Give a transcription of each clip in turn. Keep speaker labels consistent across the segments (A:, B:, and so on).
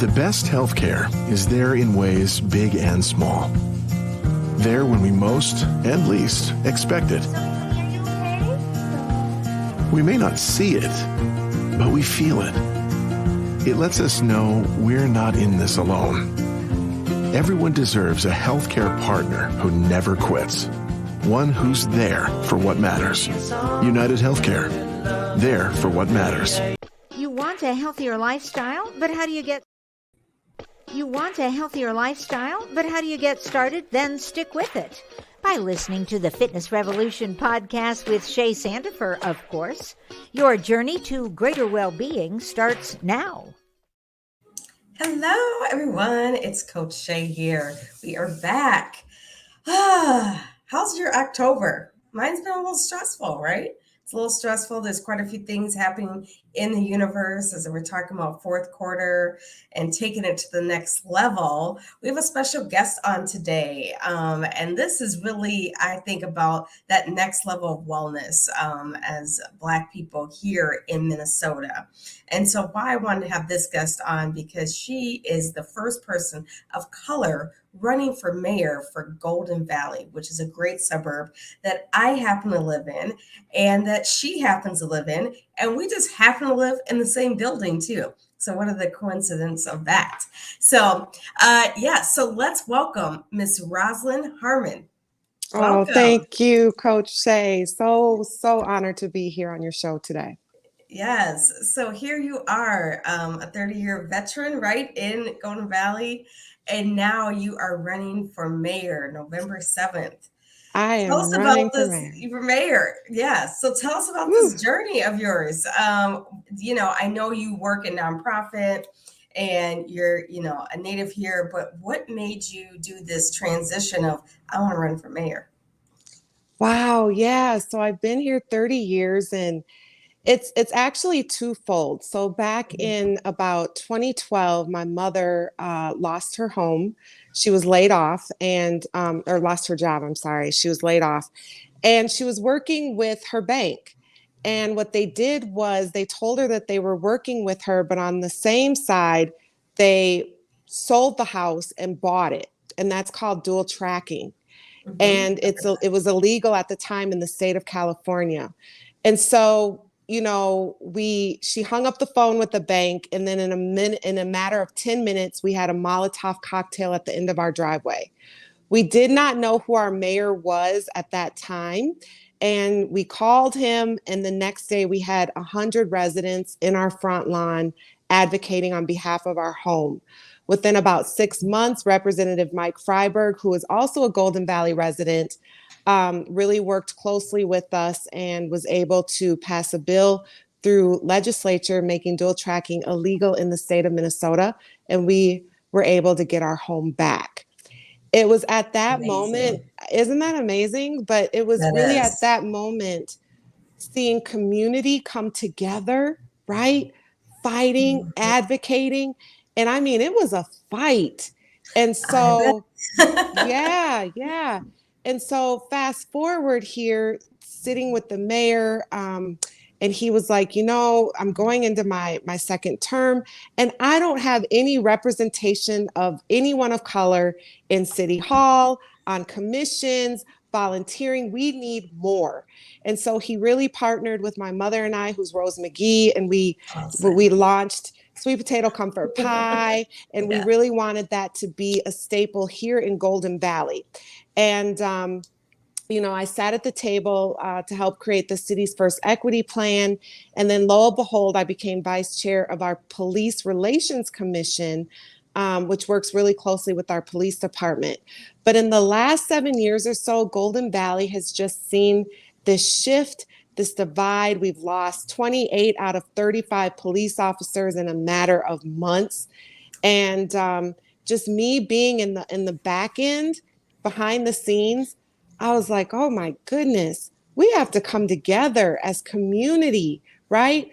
A: The best healthcare is there in ways big and small. There when we most and least expect it. We may not see it, but we feel it. It lets us know we're not in this alone. Everyone deserves a healthcare partner who never quits. One who's there for what matters. United Healthcare. There for what matters.
B: You want a healthier lifestyle, but how do you get started? Then stick with it by listening to the Fitness Revolution podcast with Shay Sandifer, of course. Your journey to greater well-being starts now.
C: Hello, everyone. It's Coach Shay here. We are back. How's your October? Mine's been a little stressful, right? It's a little stressful. There's quite a few things happening in the universe as we're talking about fourth quarter and taking it to the next level. We have a special guest on today. And this is really, I think, about that next level of wellness as Black people here in Minnesota. And so why I wanted to have this guest on, because she is the first person of color running for mayor for Golden Valley, which is a great suburb that I happen to live in and that she happens to live in. And we just happen to live in the same building too. So what are the coincidences of that? So so let's welcome Miss Rosalind Harmon.
D: Welcome. Oh, thank you, Coach Shay. So honored to be here on your show today.
C: Yes. So here you are, a 30-year veteran, right, in Golden Valley. And now you are running for mayor November 7th.
D: I am running for mayor.
C: For mayor. Yeah. So tell us about this journey of yours. I know you work in nonprofit and you're, a native here, but what made you do this transition of, I want to run for mayor?
D: Wow. Yeah. So I've been here 30 years and it's actually twofold. So back in about 2012, my mother lost her home. She was laid off or lost her job. I'm sorry. She was laid off and she was working with her bank. And what they did was they told her that they were working with her, but on the same side, they sold the house and bought it. And that's called dual tracking. Mm-hmm. And it was illegal at the time in the state of California. And so she hung up the phone with the bank, and then in a matter of 10 minutes, we had a Molotov cocktail at the end of our driveway. We did not know who our mayor was at that time, and we called him, and the next day we had 100 residents in our front lawn advocating on behalf of our home. Within about 6 months, Representative Mike Freiberg, who is also a Golden Valley resident, really worked closely with us and was able to pass a bill through legislature making dual tracking illegal in the state of Minnesota. And we were able to get our home back. It was at that moment, isn't that amazing? But it was really at that moment, seeing community come together, right? Fighting, advocating. And I mean, it was a fight. And so, yeah. And so fast forward here, sitting with the mayor, and he was like, I'm going into my second term, and I don't have any representation of anyone of color in City Hall, on commissions, volunteering. We need more. And so he really partnered with my mother and I, who's Rose McGee, and we launched Sweet Potato Comfort Pie, and we really wanted that to be a staple here in Golden Valley. And, I sat at the table to help create the city's first equity plan. And then lo and behold, I became vice chair of our Police Relations Commission, which works really closely with our police department. But in the last 7 years or so, Golden Valley has just seen this shift, this divide. We've lost 28 out of 35 police officers in a matter of months. And just me being in the back end, behind the scenes, I was like, oh my goodness, we have to come together as community, right?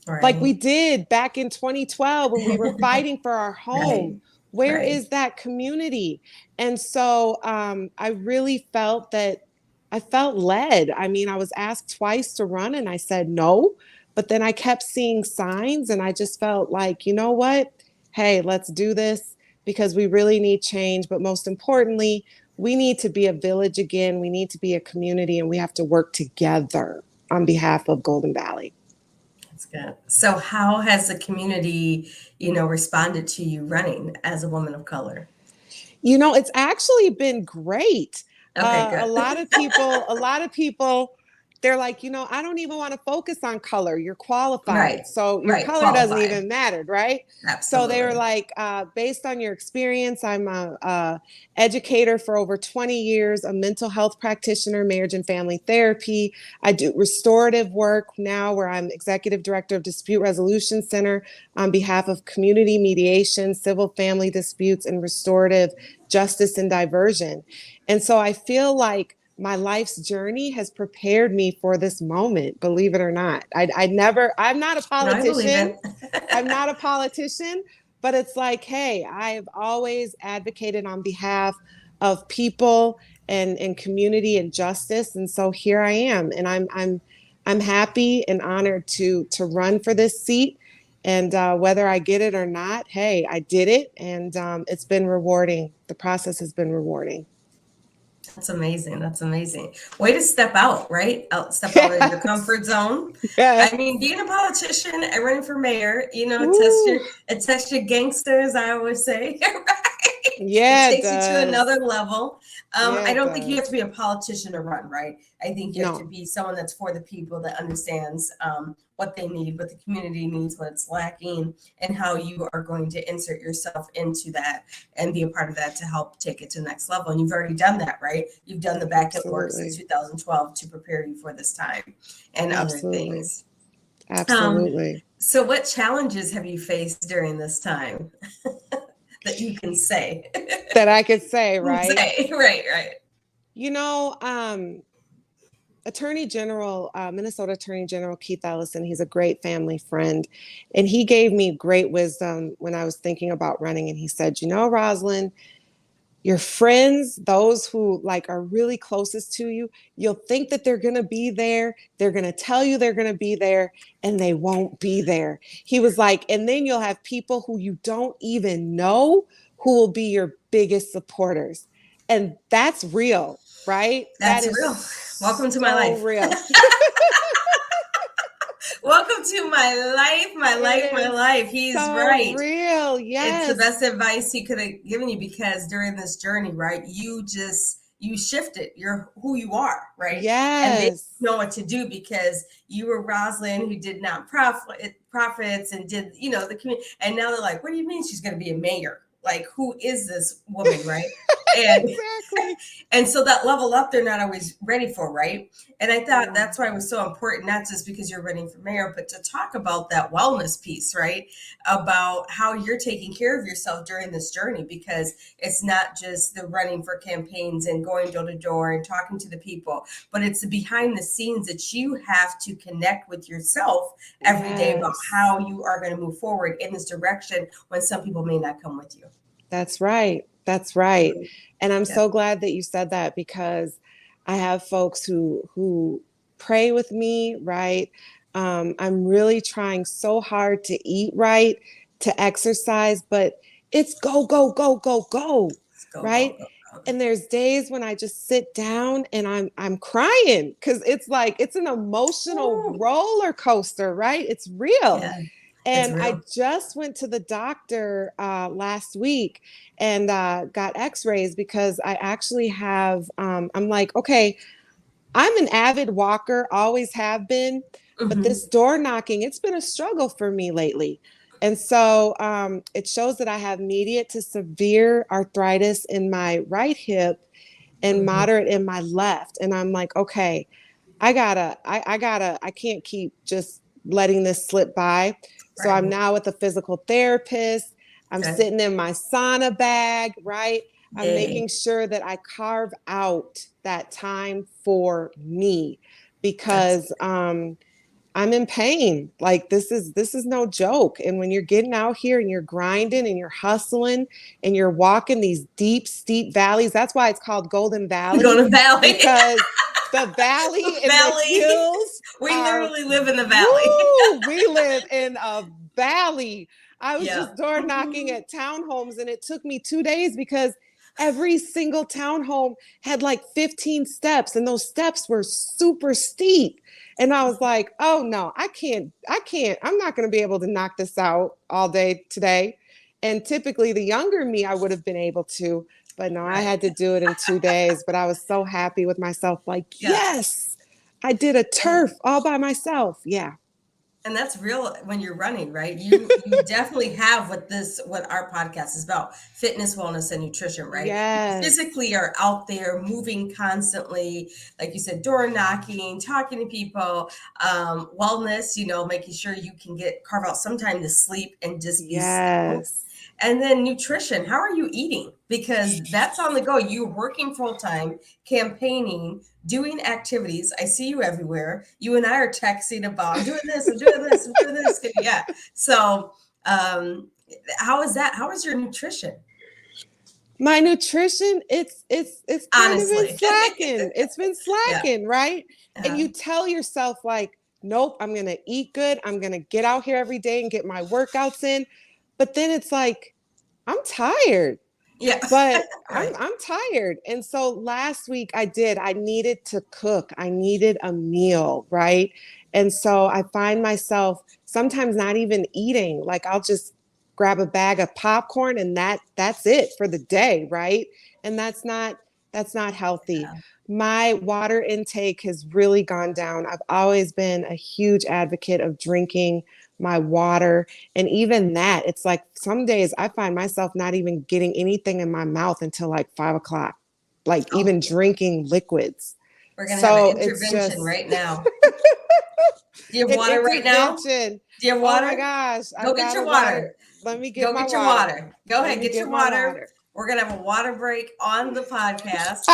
D: Like we did back in 2012 when we were fighting for our home. Where is that community? And so I really felt that I felt led. I mean, I was asked twice to run and I said no, but then I kept seeing signs and I just felt like, you know what? hey, let's do this because we really need change. But most importantly, we need to be a village again. We need to be a community, and we have to work together on behalf of Golden Valley.
C: That's good. So how has the community, responded to you running as a woman of color?
D: It's actually been great.
C: Okay,
D: A
C: good.
D: lot of people, they're like, I don't even want to focus on color. You're qualified.
C: Right,
D: So your
C: right,
D: color doesn't
C: qualified.
D: even matter, right? So they were
C: Absolutely.
D: like, based on your experience, I'm a educator for over 20 years, a mental health practitioner, marriage and family therapy. I do restorative work now where I'm executive director of Dispute Resolution Center on behalf of community mediation, civil family disputes, and restorative justice and diversion. And so I feel like my life's journey has prepared me for this moment, believe it or not. I'm not a
C: No, I believe
D: politician.
C: it.
D: I'm not a politician, but it's like, hey, I've always advocated on behalf of people and community and justice. And so here I am. And I'm happy and honored to run for this seat. And whether I get it or not, hey, I did it. And it's been rewarding. The process has been rewarding.
C: That's amazing. That's amazing. Way to step out, right? Step out of your comfort zone.
D: Yes.
C: I mean, being a politician and running for mayor,
D: Ooh.
C: it tests your gangster, as I always say. Right? It
D: Yeah, it
C: takes you to
D: does.
C: another level.
D: Yeah,
C: I
D: it
C: don't think you have
D: does.
C: to be a politician to run, right? I think you have to
D: No,
C: be someone that's for the people, that understands what they need, what the community needs, what it's lacking, and how you are going to insert yourself into that and be a part of that to help take it to the next level. And you've already done that, right? You've done the back end work since
D: absolutely.
C: 2012 to prepare you for this time and other
D: Absolutely.
C: things. Um,
D: Absolutely.
C: so, what challenges have you faced during this time that you can say?
D: That I could say, right?
C: Say, right, right.
D: You know, Attorney General, Minnesota Attorney General Keith Ellison, he's a great family friend. And he gave me great wisdom when I was thinking about running. And he said, Rosalind, your friends, those who like are really closest to you, you'll think that they're going to be there. They're going to tell you they're going to be there, and they won't be there. He was like, and then you'll have people who you don't even know who will be your biggest supporters. And that's real, right? That
C: That's
D: is
C: real. Welcome to my
D: so
C: life.
D: real.
C: Welcome to my life, my life,
D: It
C: my
D: is
C: life. He's
D: so
C: right.
D: real.
C: It's the
D: Yes.
C: best advice he could have given you, because during this journey, right, you shifted your who you are, right? And they
D: Yes.
C: know what to do, because you were Rosalind who did profits and did, the community. And now they're like, what do you mean she's going to be a mayor? Like, who is this woman, right? And
D: Exactly.
C: and so that level up, they're not always ready for, right? And I thought
D: No.
C: that's why it was so important, not just because you're running for mayor, but to talk about that wellness piece, right? About how you're taking care of yourself during this journey, because it's not just the running for campaigns and going door to door and talking to the people, but it's the behind the scenes that you have to connect with yourself every day about
D: Yes.
C: how you are going to move forward in this direction when some people may not come with you.
D: That's right. That's right. And I'm
C: Yeah.
D: so glad that you said that, because I have folks who pray with me, right? I'm really trying so hard to eat right, to exercise, but it's go, go, go, go, go,
C: Let's go,
D: right?
C: go, go, go.
D: And there's days when I just sit down and I'm crying, because it's like it's an emotional
C: Ooh,
D: roller coaster, right? It's real.
C: yeah, it's
D: And I
C: real.
D: just went to the doctor last week and got x-rays, because I actually have, I'm like, okay, I'm an avid walker, always have been, but
C: Mhm.
D: this door knocking, it's been a struggle for me lately. And so it shows that I have mediate to severe arthritis in my right hip and
C: Mhm.
D: moderate in my left. And I'm like, okay, I can't keep just letting this slip by. So I'm
C: Right.
D: now with a physical therapist. I'm
C: Okay.
D: sitting in my sauna bag, right? I'm
C: Yay.
D: making sure that I carve out that time for me,
C: That's
D: because I'm in pain. Like this is no joke. And when you're getting out here and you're grinding and you're hustling and you're walking these deep, steep valleys, that's why it's called Golden
C: go
D: Valley,
C: to Valley.
D: because the valley and the
C: Valley.
D: hills
C: We
D: are,
C: literally live in the valley.
D: woo, we live in a valley. I was
C: Yeah.
D: just door knocking at townhomes, and it took me 2 days because every single townhome had like 15 steps, and those steps were super steep. And I was like, oh no, I'm not going to be able to knock this out all day today. And typically the younger me, I would have been able to, but no, I
C: Right.
D: had to do it in 2 days. But I was so happy with myself, like,
C: Yes.
D: yes, I did a turf all by myself. Yeah.
C: And that's real when you're running, right? You definitely have what our podcast is about: fitness, wellness, and nutrition, right? You
D: Yes.
C: physically are out there moving constantly, like you said, door knocking, talking to people, wellness, making sure you can carve out some time to sleep and just be still.
D: Yes.
C: And then nutrition. How are you eating? Because that's on the go. You're working full time, campaigning, doing activities. I see you everywhere. You and I are texting about, I'm doing this, I'm doing this, I'm doing this. Yeah. So, how is that? How is your nutrition?
D: My nutrition, it's kind of been
C: Honestly.
D: slacking. It's been
C: Yeah.
D: slacking, right? And
C: Uh,
D: you tell yourself like, nope, I'm going to eat good. I'm going to get out here every day and get my workouts in. But then it's like, I'm tired.
C: yeah.
D: But
C: Right.
D: I'm tired. And so last week I needed to cook. I needed a meal, right? And so I find myself sometimes not even eating. Like I'll just grab a bag of popcorn and that's it for the day, right? And that's not healthy. My water intake has really gone down. I've always been a huge advocate of drinking my water. And even that, it's like some days I find myself not even getting anything in my mouth until like 5 o'clock, like
C: Oh,
D: even drinking liquids.
C: we're going to have an
D: So it's
C: intervention
D: just
C: right now. Do you have
D: an
C: water right now?
D: intervention.
C: Do you have
D: Oh my
C: water?
D: gosh,
C: Go
D: I've
C: get
D: got a
C: your
D: water.
C: water.
D: Let me get
C: Go
D: my
C: get your
D: water.
C: water. Go
D: Let
C: ahead,
D: me
C: get your
D: my
C: water. We're going to have a water break on the podcast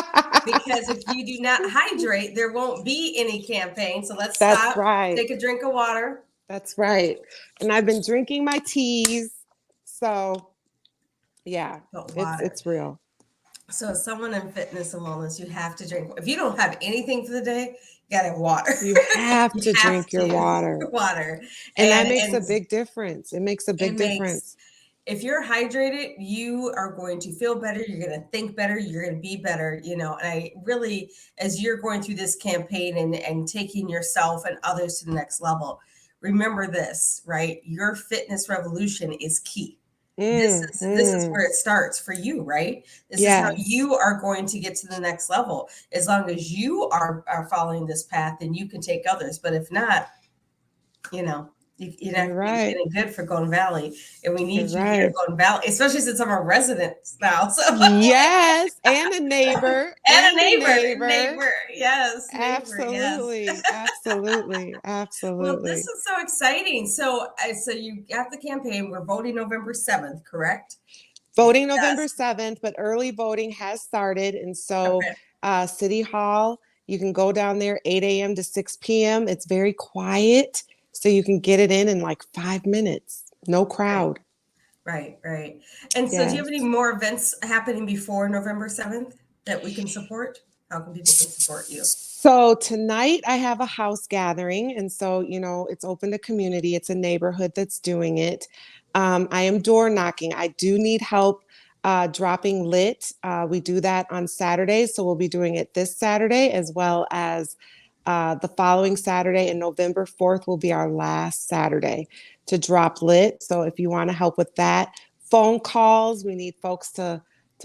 C: because if you do not hydrate, there won't be any campaign. So let's
D: That's
C: stop,
D: right.
C: take a drink of water.
D: That's right. And I've been drinking my teas. So yeah,
C: But
D: it's
C: water.
D: it's real.
C: So as someone in fitness and wellness, you have to drink. If you don't have anything for the day, you got to have water.
D: You have
C: You
D: to
C: have
D: drink your water.
C: water.
D: And that makes
C: And
D: a big difference. It makes a
C: it
D: big
C: makes,
D: difference.
C: if you're hydrated, you are going to feel better. You're going to think better. You're going to be better, And I really, as you're going through this campaign and taking yourself and others to the next level, remember this, right? Your fitness revolution is key. This is where it starts for you, right? This is how
D: Yes.
C: you are going to get to the next level. As long as you are following this path, then you can take others. But if not, you're not
D: You're
C: going to be
D: right.
C: feeling good for Golden Valley. And we
D: You're
C: need you here
D: right.
C: at Golden Valley, especially since I'm a resident now. So
D: Yes. And a neighbor.
C: and a
D: And a
C: neighbor,
D: neighbor.
C: yes, neighbor, yes.
D: Absolutely. Absolutely.
C: Well, this
D: Absolutely.
C: is so exciting. So you got the campaign. We're voting November 7th, correct?
D: Voting November
C: Yes.
D: 7th, but early voting has started. And so
C: Okay.
D: City Hall, you can go down there 8 a.m. to 6 p.m. It's very quiet. So you can get it in like 5 minutes. No
C: Right.
D: crowd.
C: Right. And so do you have any
D: Yes.
C: more events happening before November 7th that we can support? How can people support you?
D: So tonight I have a house gathering. And so, it's open to community. It's a neighborhood that's doing it. I am door knocking. I do need help dropping lit. We do that on Saturdays. So we'll be doing it this Saturday as well as the following Saturday, and November 4th will be our last Saturday to drop lit. So if you want to help with that, phone calls, we need folks to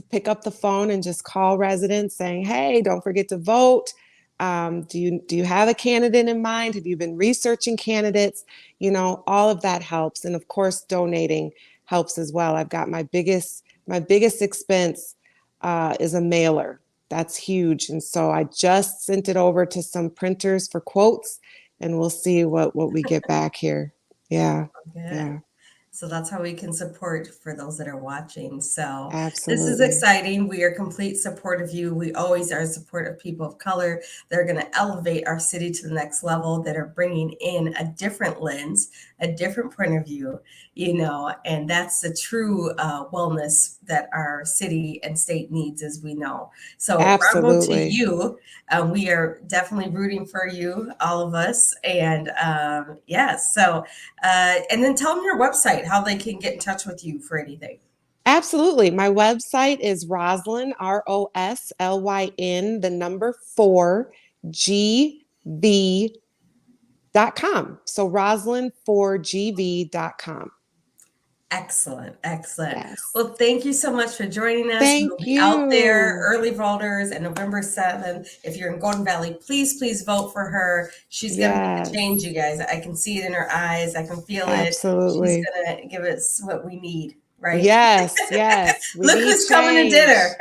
D: pick up the phone and just call residents saying, hey, don't forget to vote. Do you have a candidate in mind? Have you been researching candidates? All of that helps. And of course, donating helps as well. I've got my biggest expense is a mailer. That's huge. And so I just sent it over to some printers for quotes, and we'll see what we get back here. Yeah.
C: Good.
D: Yeah.
C: So that's how we can support for those that are watching. So this is
D: Absolutely.
C: exciting. We are complete support of you. We always are support of people of color. They're going to elevate our city to the next level, that are bringing in a different lens, a different point of view, and that's the true wellness that our city and state needs, as we know. So bravo to
D: Absolutely.
C: you. We are definitely rooting for you, all of us. And yes, so and then tell them your website, how they can get in touch with you for anything.
D: Absolutely. My website is Roslyn, Roslyn, the number 4gv.com. So Roslyn4gv.com.
C: Excellent. Excellent.
D: Yes.
C: Well, thank you so much for joining us. We'll
D: Thank
C: be out there,
D: you.
C: early voters, and November 7th. If you're in Golden Valley, please vote for her. She's going to make the change,
D: Yes.
C: you guys. I can see it in her eyes. I can feel it. She's
D: Absolutely.
C: going to give us what we need, right?
D: Yes, yes. We
C: Look
D: need
C: who's coming to
D: change.
C: dinner.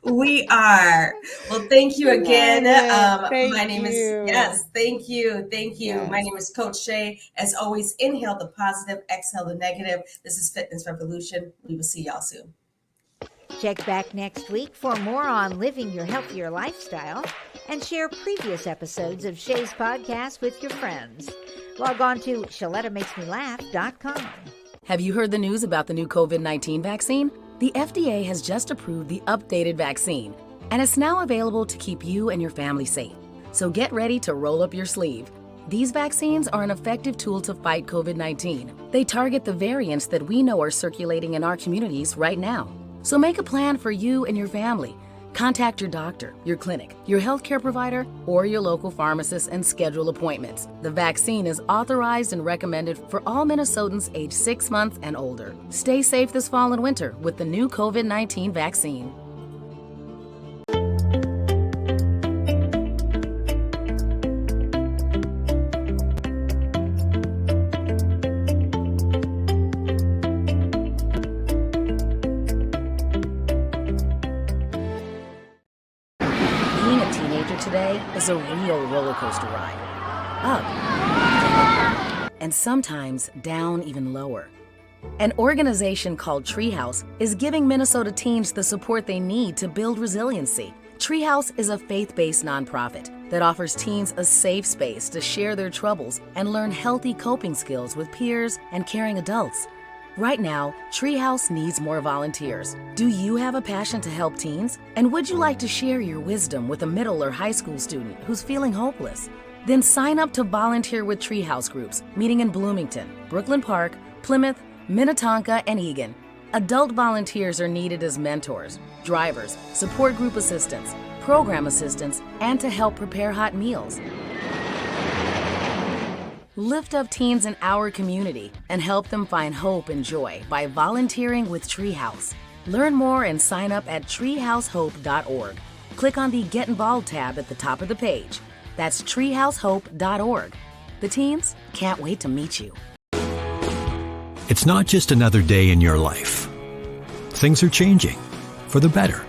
C: We are. Well, thank you again.
D: Love it.
C: My
D: Thank
C: name is,
D: you.
C: yes, thank you. Thank you. My
D: Yes.
C: name is Coach Shay. As always, inhale the positive, exhale the negative. This is Fitness Revolution. We will see y'all soon.
B: Check back next week for more on living your healthier lifestyle and share previous episodes of Shay's podcast with your friends. Log on to ShalettaMakesMeLaugh.com.
E: Have you heard the news about the new COVID-19 vaccine? The FDA has just approved the updated vaccine, and it's now available to keep you and your family safe. So get ready to roll up your sleeve. These vaccines are an effective tool to fight COVID-19. They target the variants that we know are circulating in our communities right now. So make a plan for you and your family. Contact your doctor, your clinic, your healthcare provider, or your local pharmacist and schedule appointments. The vaccine is authorized and recommended for all Minnesotans aged 6 months and older. Stay safe this fall and winter with the new COVID-19 vaccine. Being a teenager today is a real roller coaster ride. Up, and sometimes down even lower. An organization called Treehouse is giving Minnesota teens the support they need to build resiliency. Treehouse is a faith-based nonprofit that offers teens a safe space to share their troubles and learn healthy coping skills with peers and caring adults. Right now, Treehouse needs more volunteers. Do you have a passion to help teens? And would you like to share your wisdom with a middle or high school student who's feeling hopeless? Then sign up to volunteer with Treehouse groups meeting in Bloomington, Brooklyn Park, Plymouth, Minnetonka, and Eagan. Adult volunteers are needed as mentors, drivers, support group assistants, program assistants, and to help prepare hot meals. Lift up teens in our community and help them find hope and joy by volunteering with Treehouse. Learn more and sign up at treehousehope.org. Click on the Get Involved tab at the top of the page. That's treehousehope.org. The teens can't wait to meet you.
F: It's not just another day in your life. Things are changing for the better.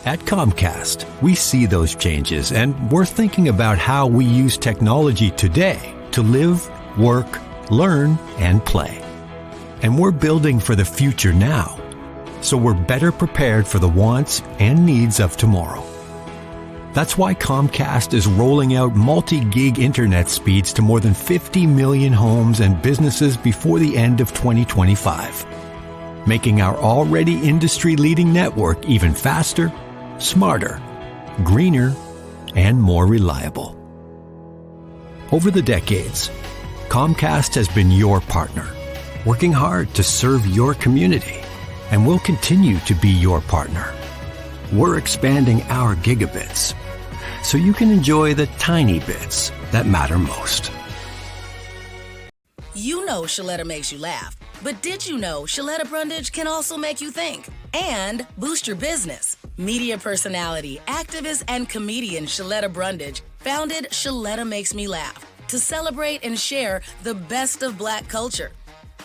F: At Comcast, we see those changes, and we're thinking about how we use technology today to live, work, learn, and play. And we're building for the future now, so we're better prepared for the wants and needs of tomorrow. That's why Comcast is rolling out multi-gig internet speeds to more than 50 million homes and businesses before the end of 2025, making our already industry-leading network even faster, smarter, greener, and more reliable. Over the decades, Comcast has been your partner, working hard to serve your community, and will continue to be your partner. We're expanding our gigabits so you can enjoy the tiny bits that matter most.
E: You know Shaletta makes you laugh, but did you know Shaletta Brundage can also make you think and boost your business? Media personality, activist, and comedian Shaletta Brundage founded Shaletta Makes Me Laugh to celebrate and share the best of Black culture.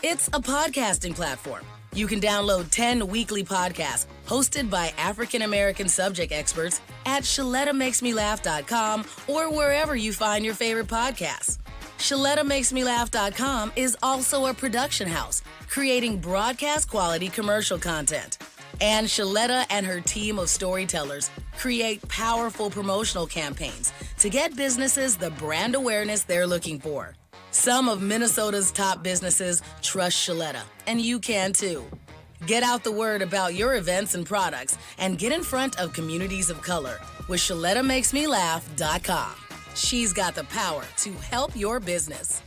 E: It's a podcasting platform. You can download 10 weekly podcasts hosted by African-American subject experts at ShalettaMakesMeLaugh.com or wherever you find your favorite podcasts. ShalettaMakesMeLaugh.com is also a production house, creating broadcast quality commercial content. And Shaletta and her team of storytellers create powerful promotional campaigns to get businesses the brand awareness they're looking for. Some of Minnesota's top businesses trust Shaletta, and you can too. Get out the word about your events and products and get in front of communities of color with ShalettaMakesMeLaugh.com. She's got the power to help your business.